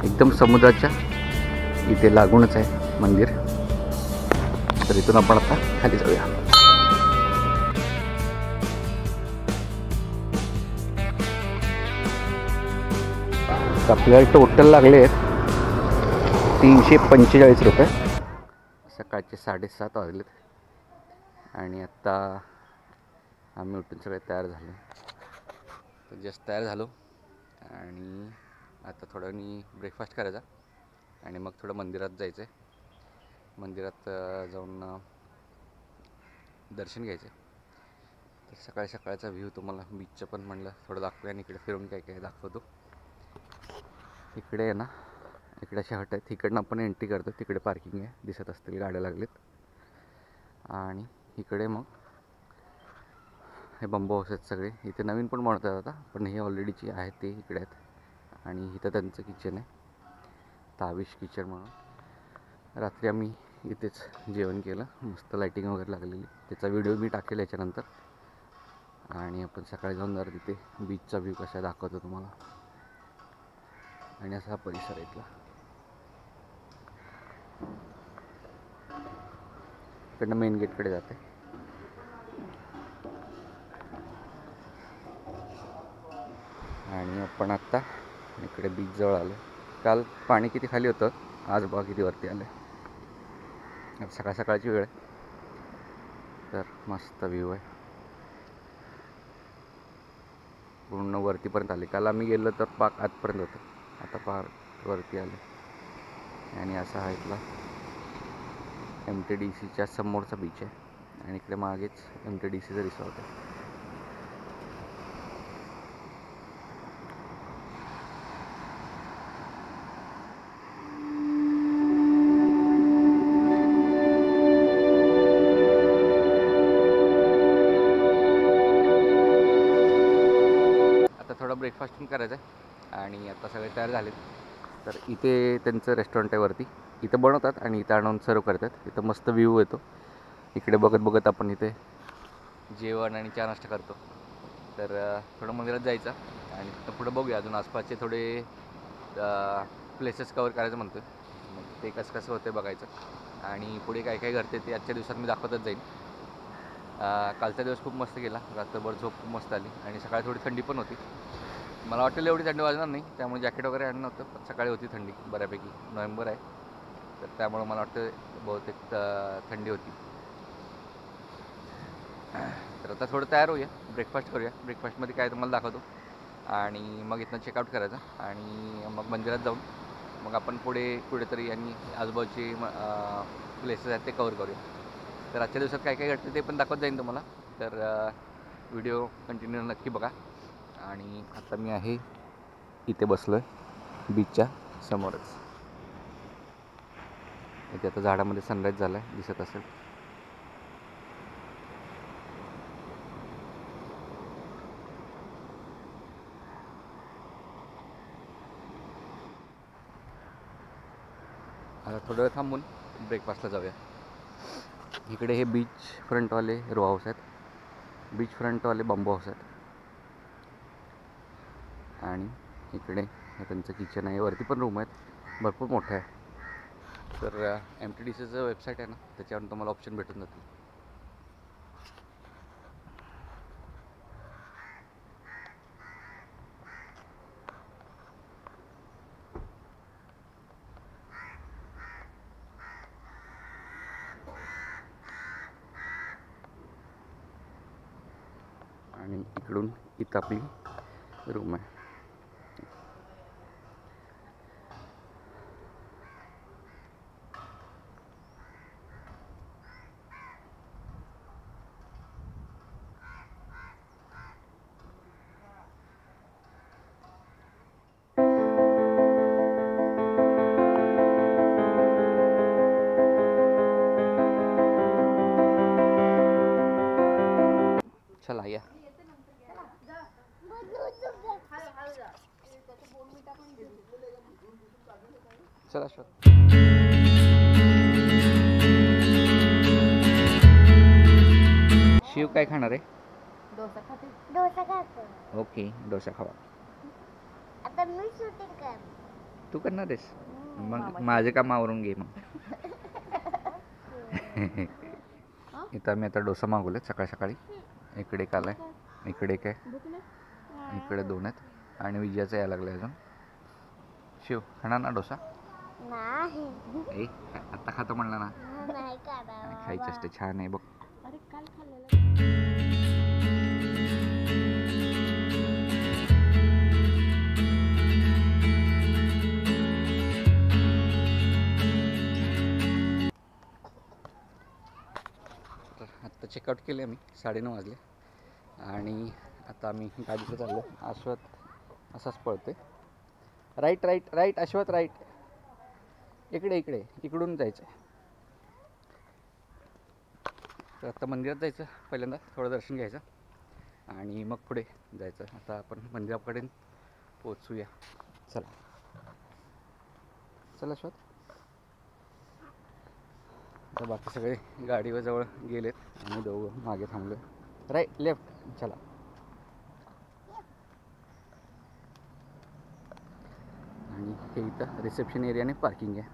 एकदम समुद्राच्या इथे लागूनच आहे मंदिर. तर इथून आपण आता खाली जाऊया. आपल्याला टोटल लागले आहेत 345 रुपये. सकाळचे 7:30 वाजलेत आणि आत्ता आम्ही उठून सगळे तयार झालो. तर जस्ट तयार झालो आणि आता थोड्यानी ब्रेकफास्ट करायचा आणि मग थोडं मंदिरात जायचं आहे. मंदिरात जाऊन दर्शन घ्यायचं. तर सकाळी सकाळचा व्ह्यू तुम्हाला बीचचं पण म्हणलं थोडं दाखवूया आणि इकडे फिरून काय काय दाखवतो. इकडे आहे ना, इकडे अशा हट आहेत. इकडनं आपण एंट्री करतो. तिकडे पार्किंग आहे, दिसत असतील गाड्या लागलेत. आणि इकडे मग हे बंबू हाऊस आहेत सगळे. इथे नवीन पण बनवतात आता, पण हे ऑलरेडीची आहेत ते इकडे आहेत. आणि इथं त्यांचं किचन आहे, ताविश किचन म्हणून. रात्री आम्ही इथेच जेवण केलं, मस्त लाईटिंग वगैरे लागलेली. त्याचा व्हिडिओ मी टाकेल याच्यानंतर. आणि आपण सकाळी जाऊन जरा तिथे बीचचा व्ह्यू कसा दाखवतो तुम्हाला. आणि असा हा परिसर इथला. इकडनं मेन गेटकडे जाते. आणि आपण आत्ता इकडे बीचजवळ आलो. काल पाणी किती खाली होतं, आज बघा किती वरती आलं. सकाळ सकाळची वेळ आहे, तर मस्त व्ह्यू आहे. पूर्ण वरतीपर्यंत आले. काल आम्ही गेलो तर पाक आतपर्यंत होतं, आता पार वरती आले. आणि असा हा इथला MTDCच्या समोरचा बीच आहे. आणि इकडे मागेच MTDCचं रिसॉर्ट आहे. थोडा ब्रेकफास्ट पण करायचा आहे आणि आता सगळे तयार झालेत. तर इथे त्यांचं रेस्टॉरंट आहे वरती. इथं बनवतात आणि इथं आणून सर्व करतात. इथं मस्त व्ह्यू येतो. इकडे बघत बघत आपण इथे जेवण आणि चहा नाश्ता करतो. तर थोडं मंदिरात जायचं आणि तिथं पुढं बघूया अजून आसपासचे थोडे प्लेसेस कवर करायचं म्हणतो. मग ते कसं कसं होतं बघायचं आणि पुढे काय काय घडते ते आजच्या दिवसात मी दाखवतच जाईल. कालचा दिवस खूप मस्त गेला. रात्रभर झोप खूप मस्त आली आणि सकाळी थोडी थंडी पण होती. मला वाटलं एवढी थंडी वाजणार नाही, त्यामुळे जॅकेट वगैरे आणलं होतं. पण सकाळी होती थंडी बऱ्यापैकी. नोव्हेंबर आहे, तर त्यामुळं मला वाटतं बहुतेक थंडी होती. तर आता थोडं तयार होऊया, ब्रेकफास्ट करूया. ब्रेकफास्टमध्ये काय तुम्हाला दाखवतो आणि मग इथनं चेकआउट करायचं आणि मग मंदिरात जाऊन मग आपण कुठेतरी आणि आजूबाजूचे प्लेसेस आहेत ते कवर करूया. तर आजच्या दिवसात काय काय घडतं ते पण दाखवत जाईन तुम्हाला. तर व्हिडिओ कंटिन्यू नक्की बघा. आणि आता मी आहे इथे बसलो आहे बीचच्या समोरच. इथे आता झाडामध्ये सनराईज झाला आहे, दिसत असेल. आता थोडं वेळ थांबून ब्रेकफास्टला जाऊया. इकडे हे बीच फ्रंटवाले रो हाऊस आहेत, बीच फ्रंटवाले बंबू हाऊस आहेत. आणि इकडे त्यांचं किचन आहे. वरती पण रूम आहेत, भरपूर मोठं आहे. तर MTDCचं वेबसाईट आहे ना, त्याच्यावरून तुम्हाला ऑप्शन भेटून जातील. आणि इकडून इथं आपली रूम आहे. चला या. चला शिव काय खाणार आहे? डोसा खाते. डोसा खातो. ओके, डोसा खावा. आता मी शूटिंग कर. तू करणार आहेस मग माझे काम आवरून घे मग. इथं आम्ही आता डोसा मागवले सकाळी सकाळी. इकडे एक आलाय, इकडे एक आहे, इकडे 2 आहेत आणि विजयाचं यायला लागलं अजून. शिव खाणार ना डोसा? ए आता खातो म्हणलं ना. खायचं असते, छान आहे बघ. आत्ता चेकआउट केले आम्ही, 9:30 वाजले आणि आता आम्ही गाडीकडे चाललो. अश्वत असाच पळतोय. Right right right अश्वत right. इकडे इकडे इकडून जायचं आहे. तर आता मंदिरात जायचं पहिल्यांदा, थोडं दर्शन घ्यायचं आणि मग पुढे जायचं. आता आपण मंदिराकडे पोचूया. चला चला अश्वत. आता बाकी सगळे गाडीवर जवळ गेलेत आणि दोघं मागे थांबलो. राईट लेफ्ट चला. आणि हे इथं रिसेप्शन एरियाने पार्किंग आहे.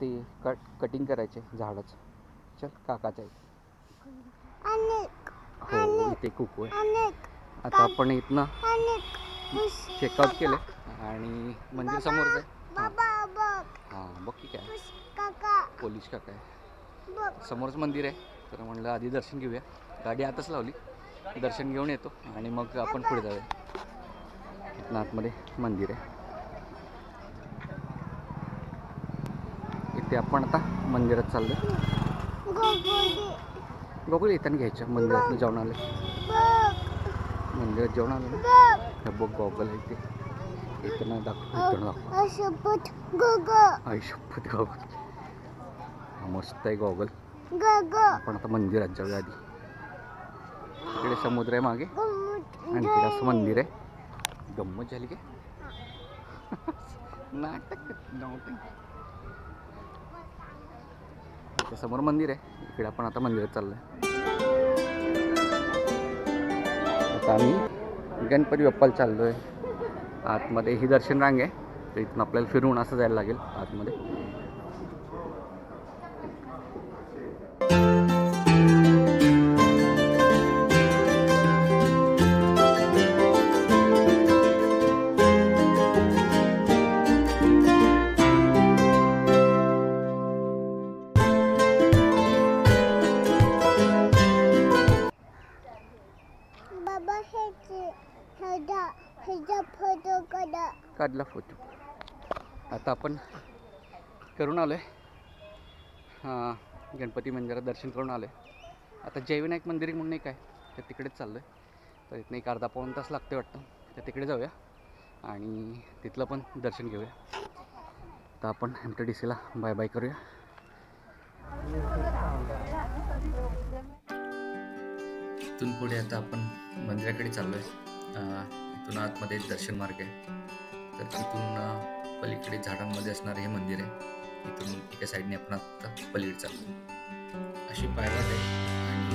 ते कटिंग करायचे झाडाचं. चल काकाचं आहे. हो इथे कुकू आहे. आता आपण इथनं चेकआउट केलं आणि मंदिर समोरच आहे. हां बघ की काय पोलीस काका आहे. समोरच मंदिर आहे. तर म्हणलं आधी दर्शन घेऊया. गाडी आतच लावली, दर्शन घेऊन येतो आणि मग आपण पुढे जाऊया. इथनं आतमध्ये मंदिर आहे. इथे आपण आता मंदिरात चाललो. गोकुल येताना घ्यायच्या. मंदिरात जाऊन आले, मंदिरात जाऊन आलो ना. बघ गॉगल आहे ते. येताना दाखव. आयशपथ गॉगल मस्त आहे गॉगल. आपण आता मंदिरात जाऊया आधी. इकडे समुद्र आहे मागे आणि इकडे असं मंदिर आहे. गंमत झाली काय? नाटक. समोर मंदिर आहे. इकडे आपण आता मंदिरात चाललोय. आता आम्ही गणपती बाप्पाला चाललोय. आतमध्ये ही दर्शन रांग आहे. तर इथून आपल्याला फिरून असं जायला लागेल आतमध्ये. काढला फोटो. आता आपण करून आलो आहे गणपती मंदिरात दर्शन करून आलो आहे. आता जयविनायक मंदिर म्हणून एक आहे, तर तिकडेच चाललो आहे. तर इथनं एक अर्धा पाऊण तास लागते वाटतं. तर तिकडे जाऊया आणि तिथलं पण दर्शन घेऊया. तर आपण MTDCला बाय बाय करूया. इथून पुढे आता आपण मंदिराकडे चाललो आहे. इथून आतमध्ये दर्शन मार्ग आहे. तर तिथून पलीकडे झाडांमध्ये असणारं हे मंदिर आहे. इथून एका साईडने आपण आता पलीकडे चाललो. अशी पायवाट आहे आणि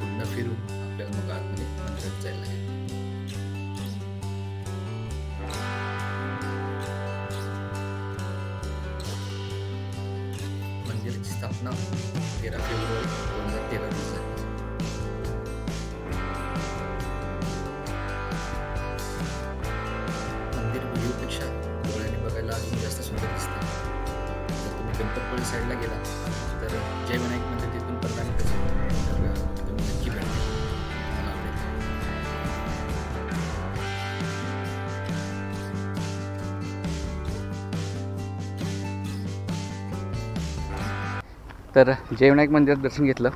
पूर्ण फिरून आपल्याला मग आतमध्ये मंदिरात जायला लागेल. मंदिराची स्थापना 13 फेब्रुवारी 2013 रोजी झाली. व्ह्यूपेक्षा डोळ्याने बघायला अजून जास्त सुंदर दिसते. जर तुम्ही गणपतपुळे साईडला गेला तर जयविनायक म्हणजे तिथून 15 मिनिटाचं तुम्ही नक्की भेटते. मला आवडेल. तर जयविनायक मंदिरात दर्शन घेतलं.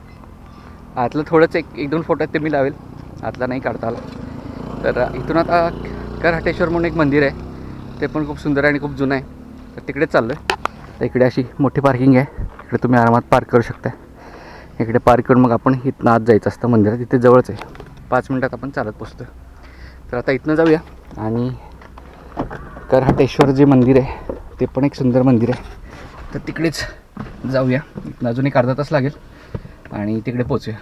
आतलं थोडंच 1-2 फोटो आहेत ते मी लावेल. आतला नाही काढता आला. तर इथून आता करहटेश्वर म्हणून एक मंदिर आहे. ते पण खूप सुंदर आहे आणि खूप जुनं आहे. तर तिकडेच चाललो आहे. तर इकडे अशी मोठी पार्किंग आहे. इकडे तुम्ही आरामात पार्क करू शकता. इकडे पार्क करून मग आपण इथनं आत जायचं असतं मंदिरात. इथे जवळच आहे, 5 मिनिटात आपण चालत पोचतो. तर आता इथनं जाऊया आणि करहटेश्वर जे मंदिर आहे ते पण एक सुंदर मंदिर आहे. तर तिकडेच जाऊया. इथनं अजून एक अर्धा तास लागेल आणि तिकडे पोचूया.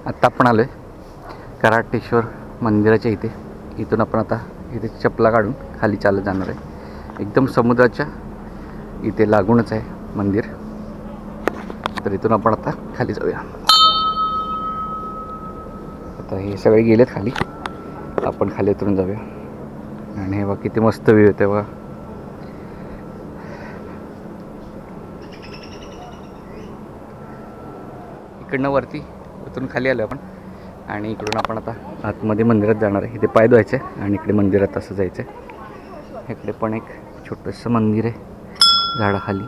आत्ता आपण आलो आहे कराटेश्वर मंदिराच्या इथे. इथून आपण आता इथे चपला काढून खाली चालत जाणार आहे. एकदम समुद्राच्या इथे लागूनच आहे मंदिर. तर इथून आपण आता खाली जाऊया. आता हे सगळे गेलेत खाली, आपण खाली उतरून जाऊया. आणि हे बघा किती मस्त व्ह्यू येते बघा. इकडनं वरती उतरून खाली आलो आपण आणि इकडून आपण आता आतमध्ये मंदिरात जाणार आहे. इथे पाय धुवायचे आणि इकडे मंदिरात असं जायचं आहे. इकडे पण एक छोटंसं मंदिर आहे झाडाखाली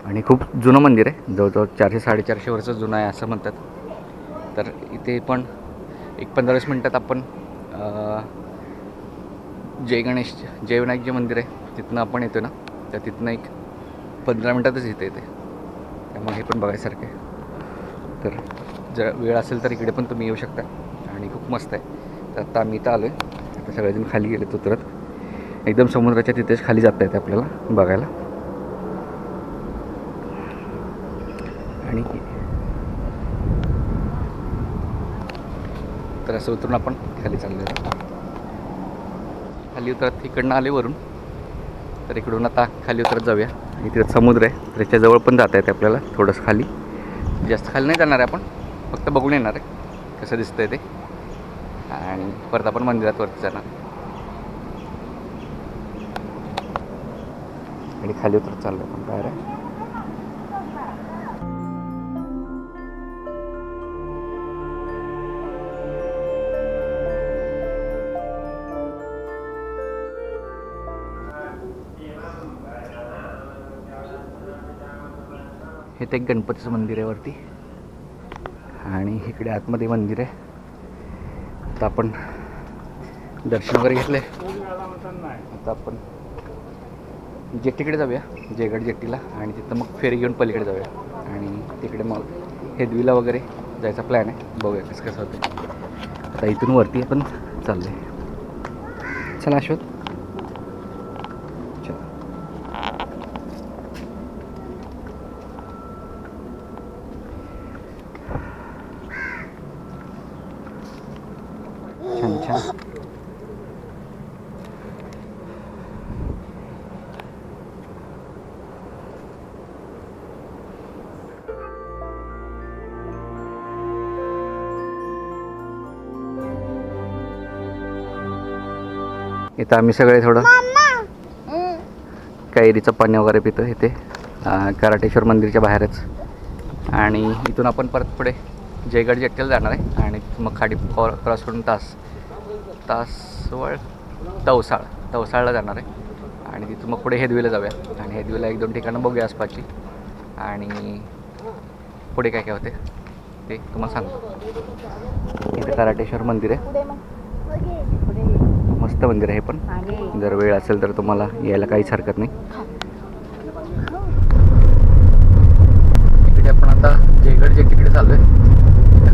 आणि खूप जुनं मंदिर आहे. जवळजवळ 400-450 वर्ष जुनं आहे असं म्हणतात. तर इथे पण एक 15-20 मिनटात आपण जय विनायक जे मंदिर आहे तिथनं आपण येतो ना, तर तिथनं एक 15 मिनटातच इथे येते. त्यामुळे हे पण बघायसारखं आहे. तर जर वेळ असेल तर इकडे पण तुम्ही येऊ शकता आणि खूप मस्त आहे. तर आता आम्ही इथं आलो आहे. आता सगळेजण खाली गेलेत उतरत. एकदम समुद्राच्या तिथेच खाली जाता येते आपल्याला बघायला. आणि तर असं उतरून आपण खाली चाललो आहे. खाली उतरत इकडनं आले वरून, तर इकडून आता खाली उतरत जाऊया. इथे समुद्र आहे, त्याच्याजवळ पण जाता येते आपल्याला थोडंसं खाली. जास्त खाली नाही जाणार आहे आपण, फक्त बघून येणार आहे कसं दिसतंय ते. आणि परत आपण मंदिरात वरती जाणार आणि खाली उतरत चाललो आपण बाहेर आहे. हे ते एक गणपतीचं मंदिर आहे वरती आणि इकडे आतमध्ये मंदिर आहे. आता आपण दर्शन वगैरे घेतले. आता आपण जेट्टीकडे जाऊया, जयगड जेट्टीला, आणि तिथं मग फेरी घेऊन पलीकडे जाऊया आणि तिकडे मग हेदवीला वगैरे जायचा प्लॅन आहे. बघूया कसं कसं होतं. आता इथून वरती पण चाललं आहे. चला अश्वत. छान छान. इथं आम्ही सगळे थोडं कैरीचं पाणी वगैरे पितो इथे कराटेश्वर मंदिरच्या बाहेरच. आणि इथून आपण परत पुढे जयगड जेट्टीला जाणार आहे आणि मग खाडी क्रॉस करून तासवळ तवसाळला जाणार आहे. आणि तिथून मग पुढे हेदवीला जाऊया आणि हेदवीला 1-2 ठिकाणं बघूया आसपासची. आणि पुढे काय काय होते ते तुम्हाला सांगतो. इथे कराटेश्वर मंदिर आहे, मस्त मंदिर आहे. पण जर वेळ असेल तर तुम्हाला यायला काहीच हरकत नाही. इकडे आपण आता जयगड जेट्टीकडे चालू आहे.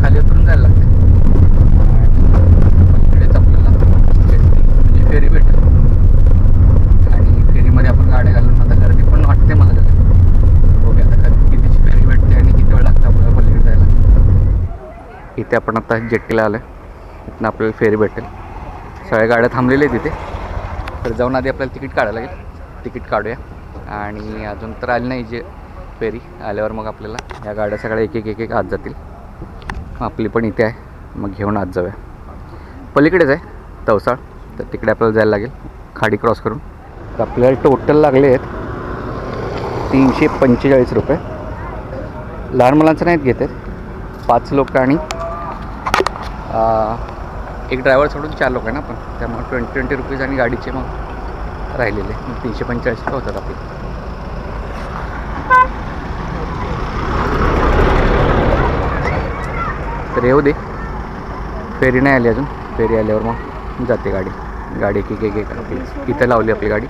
खाली उतरून जायला लागते आणि इकडेच आपल्याला म्हणजे फेरी भेटेल आणि फेरीमध्ये आपण गाड्या घालून आता गर्दी पण वाटते मला जरा. बघूया आता कितीची फेरी भेटते आणि किती वेळ लागतं आपल्याला पलीकडे जायला. इथे आपण आता जेट्टीला आलो आहे. इथनं आपल्याला फेरी भेटेल. सगळ्या गाड्या थांबलेल्या आहेत तिथे. तर जाऊन आधी आपल्याला तिकीट काढायला लागेल. तिकीट काढूया. आणि अजून तर आली नाही जे फेरी. आल्यावर मग आपल्याला ह्या गाड्या सगळ्या एक एक आत जातील. आपली पण इथे आहे, मग घेऊन आत जाऊया. पलीकडेच आहे तवसाळ, तर तिकडे आपल्याला जायला लागेल खाडी क्रॉस करून. तर आपल्याला टोटल लागले आहेत 345 रुपये. लहान मुलांचं नाहीत घेत आहेत. 5 लोक आणि एक ड्रायव्हर सोडून 4 लोक आहे ना आपण, त्यामुळे 20 रुपीज आणि गाडीचे मग राहिलेले मग 345 रुपये होतात आपले. तर येऊ दे, फेरी नाही आली अजून. फेरी आल्यावर मग जाते गाडी एक आपली इथं लावली आपली गाडी.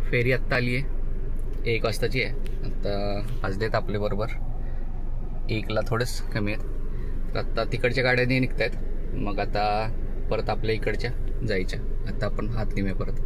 फेरी आत्ता आली आहे, 1 वाजताची आहे. आत्ता वाजलेत आपले बरोबर 1ला थोडंच कमी आहेत. तर आत्ता तिकडच्या गाड्याने निघत आहेत. मग आता परत आपल्या इकडच्या जायच्या. आता आपण हात घेऊया परत.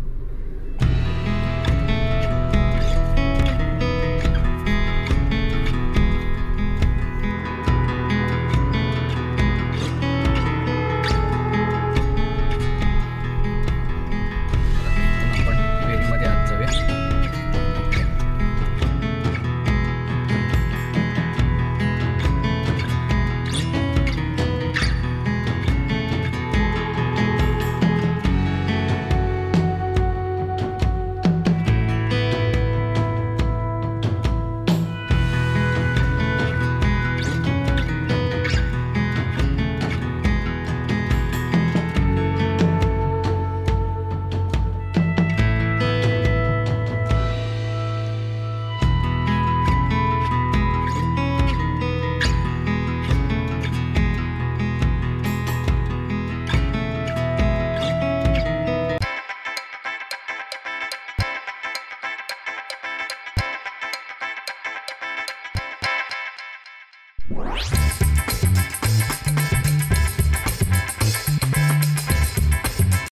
आहे.